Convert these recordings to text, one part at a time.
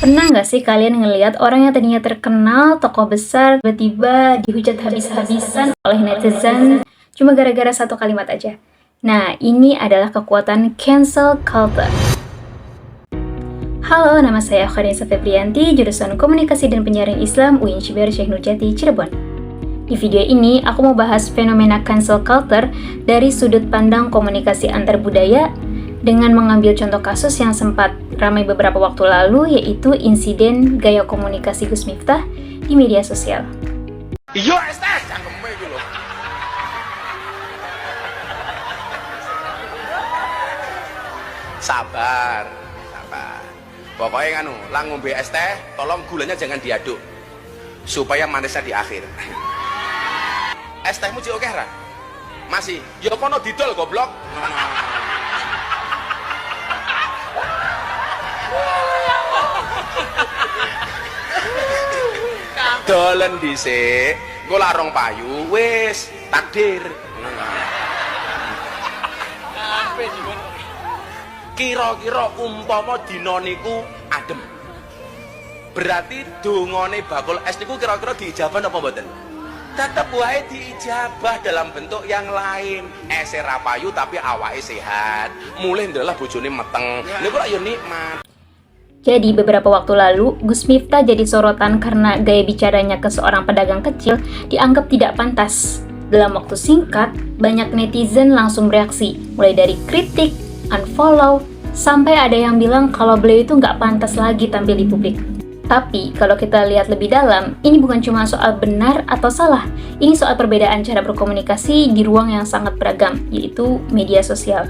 Pernah nggak sih kalian ngelihat orang yang tadinya terkenal, tokoh besar, tiba-tiba dihujat habis-habisan oleh netizen cuma gara-gara satu kalimat aja? Nah, ini adalah kekuatan cancel culture. Halo, nama saya Kharinsa Febrianti, jurusan Komunikasi dan Penyiaran Islam UIN Syibir Syekh Nurjati, Cirebon. Di video ini, aku mau bahas fenomena cancel culture dari sudut pandang komunikasi antar budaya dengan mengambil contoh kasus yang sempat ramai beberapa waktu lalu, yaitu insiden gaya komunikasi Gus Miftah di media sosial. Iya, estes, cangkeme iki lho. Sabar. Pokoknya nganu, lah ngombe es teh, tolong gulanya jangan diaduk. Supaya manisnya di akhir. Es tehmu cik oke ra? Masih. Ya kono didol goblok. Dolen dhisik, engko larong payu wis takdir. Kira-kira umpama dina niku adem. Berarti dongane bakul es niku kira-kira diijabah apa mboten? Tetep wae diijabah dalam bentuk yang lain. Ese ra payu tapi awake sehat. Mulih ndelah bojone meteng. Niku lak yo nikmat. Jadi beberapa waktu lalu, Gus Miftah jadi sorotan karena gaya bicaranya ke seorang pedagang kecil dianggap tidak pantas. Dalam waktu singkat, banyak netizen langsung bereaksi, mulai dari kritik, unfollow, sampai ada yang bilang kalau beliau itu nggak pantas lagi tampil di publik. Tapi kalau kita lihat lebih dalam, ini bukan cuma soal benar atau salah, ini soal perbedaan cara berkomunikasi di ruang yang sangat beragam, yaitu media sosial.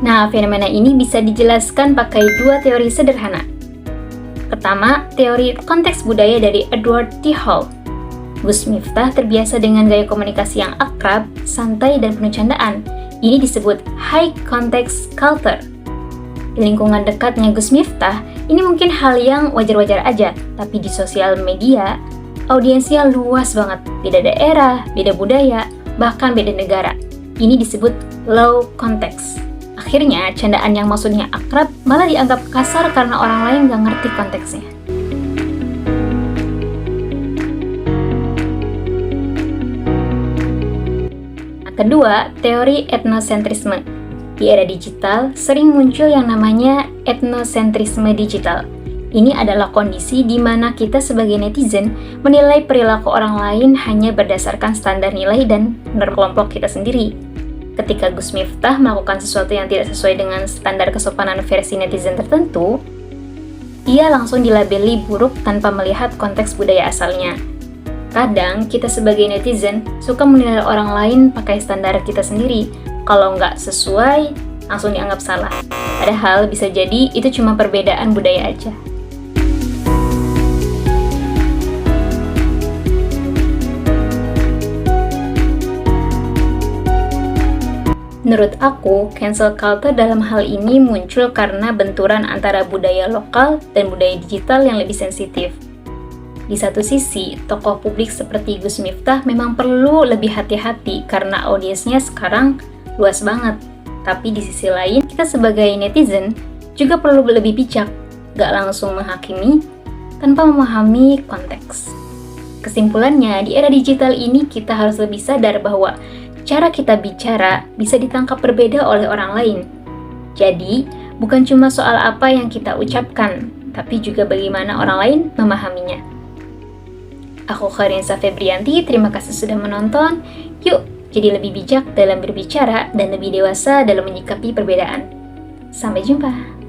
Nah, fenomena ini bisa dijelaskan pakai dua teori sederhana. Pertama, teori konteks budaya dari Edward T. Hall. Gus Miftah terbiasa dengan gaya komunikasi yang akrab, santai, dan penuh candaan. Ini disebut high context culture. Di lingkungan dekatnya Gus Miftah, ini mungkin hal yang wajar-wajar aja, tapi di sosial media, audiensnya luas banget. Beda daerah, beda budaya, bahkan beda negara. Ini disebut low context. Akhirnya, candaan yang maksudnya akrab malah dianggap kasar karena orang lain nggak ngerti konteksnya. Kedua, teori etnosentrisme. Di era digital, sering muncul yang namanya etnosentrisme digital. Ini adalah kondisi di mana kita sebagai netizen menilai perilaku orang lain hanya berdasarkan standar nilai dan norma kelompok kita sendiri. Ketika Gus Miftah melakukan sesuatu yang tidak sesuai dengan standar kesopanan versi netizen tertentu, ia langsung dilabeli buruk tanpa melihat konteks budaya asalnya. Kadang, kita sebagai netizen suka menilai orang lain pakai standar kita sendiri. Kalau nggak sesuai, langsung dianggap salah. Padahal bisa jadi itu cuma perbedaan budaya aja. Menurut aku, cancel culture dalam hal ini muncul karena benturan antara budaya lokal dan budaya digital yang lebih sensitif. Di satu sisi, tokoh publik seperti Gus Miftah memang perlu lebih hati-hati karena audiensnya sekarang luas banget. Tapi di sisi lain, kita sebagai netizen juga perlu lebih bijak, gak langsung menghakimi tanpa memahami konteks. Kesimpulannya, di era digital ini kita harus lebih sadar bahwa cara kita bicara bisa ditangkap berbeda oleh orang lain. Jadi, bukan cuma soal apa yang kita ucapkan, tapi juga bagaimana orang lain memahaminya. Aku Kharinsa Febrianti, terima kasih sudah menonton. Yuk, jadi lebih bijak dalam berbicara dan lebih dewasa dalam menyikapi perbedaan. Sampai jumpa.